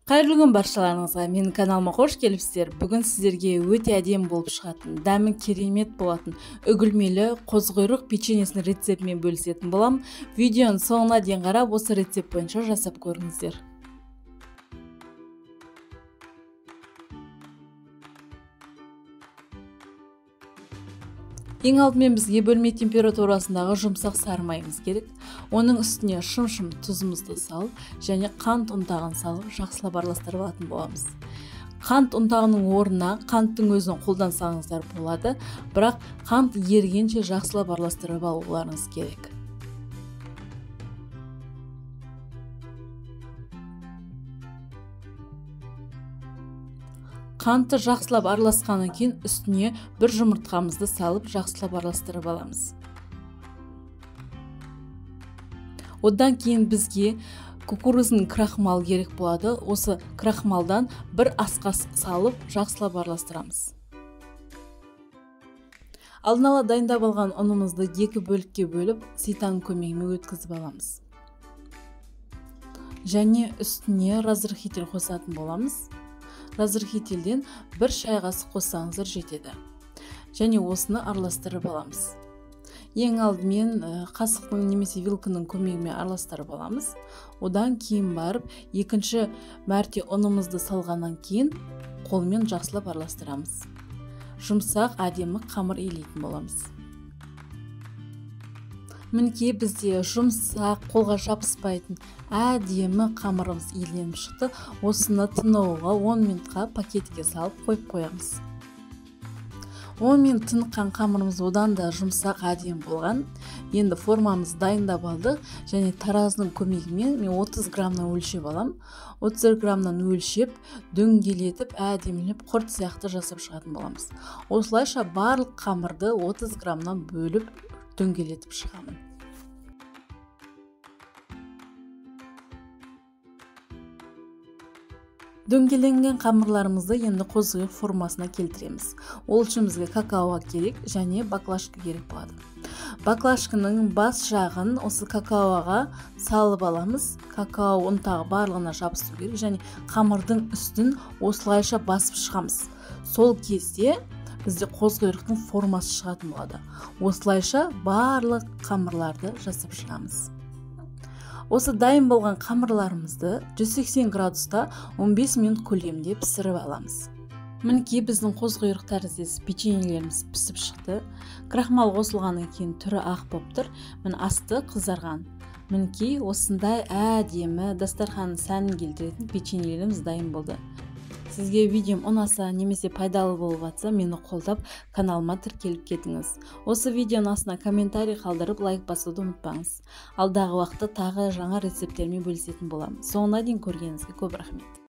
Кайырлуу күн барчаларыңызга. Менин каналыма кош келипсиздер. Бүгүн сиздерге өтө адем болуп чыгатын, дәмі керемет болатын өгүлмелүү коз куйрук печеньесинин рецептимен бөлүшетін болам. Видеонун соңуна дейин карап, осы рецепт боюнча жасап көрүңүздөр. Ең алдымен бізге бөлме температурасындағы жұмсақ сары майымыз керек. Оның үстіне шым-шым тұзымызды салып, және қант ұнтағын салып, жақсылап араластырып алатын боламыз. Қант ұнтағының орнына қанттың өзін қолдансаңыздар болады, бірақ қант ергенше жақсылап араластырып алуларыңыз керек. Қантты жақсылап араласқаннан кейін үстіне бір жұмыртқамызды салып жақсылап араластырып аламыз. Одан кейін бізге кукурузный крахмал керек болады. Осы крахмалдан бір асқас салып жақсылап араластырамыз. Алдын ала дайындап алған ұнымызды екі бөлікке бөліп, ситаның көмегімен өткізіп аламыз. Және үстіне разрыхитель қосатын боламыз. Разрыхителден бір шай қасық қоссаңыздар жетеді. Және осыны араластырып аламыз. Ең алдымен қасықтың немесе вилканың көмегімен араластырып аламыз. Одан кейін барып, екінші мәрте ұнымызды салғаннан кейін қолмен жақсылап араластырамыз. Жұмсақ әдемі қамыр илейтін боламыз. Мінекей бізде жұмсақ, қолға жабыспайтын әдемі қамырымыз иленіп шықты. Осыны тынуға 10 минутқа пакетке салып қойып қоямыз. 10 минут тыныққан қамырымыз одан да жұмсақ әдемі болған. Енді формамыз дайындап алдық, және таразының көмегімен мен 30 граммнан өлшеп алам. 30 граммнан өлшеп, дөңгелетіп, әдемілеп, құрт сияқты жасап шығатын боламыз. Осылайша барлық қамырды 30 граммнан бөліп, дөңгелетіп шығамын. Дөңгеленген қамырларымызды енді қоз куйрук формасына келтіреміз. Ол үшін бізге какао керек және баклажка керек болады. Баклажканың бас жағын осы какаоға салып аламыз. Какао ұнтағы барлығына жабысу керек, және қамырдың үстін осылайша басып шығамыз. Сол кезде бізде қоз куйруктың формасы шығатын болады. Осылайша барлық қамырларды жасап шығамыз. Осы дайын болған қамырларымызды 180 градуста 15 минут көлемінде пісіріп аламыз. Мінекей біздің қоз куйрук тәріздес печеньелеріміз пісіп шықты. Крахмал қосылғаннан кейін түрі ақ болып тұр. Міне асты қызарған. Мінекей осындай әдемі дастарханның сәнін келтіретін печеньелеріміз дайын болды. Сізге видеом ұнаса немесе пайдалы болып жатса, мені қолдап каналыма тіркеліп кетіңіз. Осы видеоның астына комментарий қалдырып, лайк басуды ұмытпаңыз. Алдағы уақытта тағы жаңа рецепттермен бөлісетін боламын. Соңына дейін көргеніңізге көп рахмет.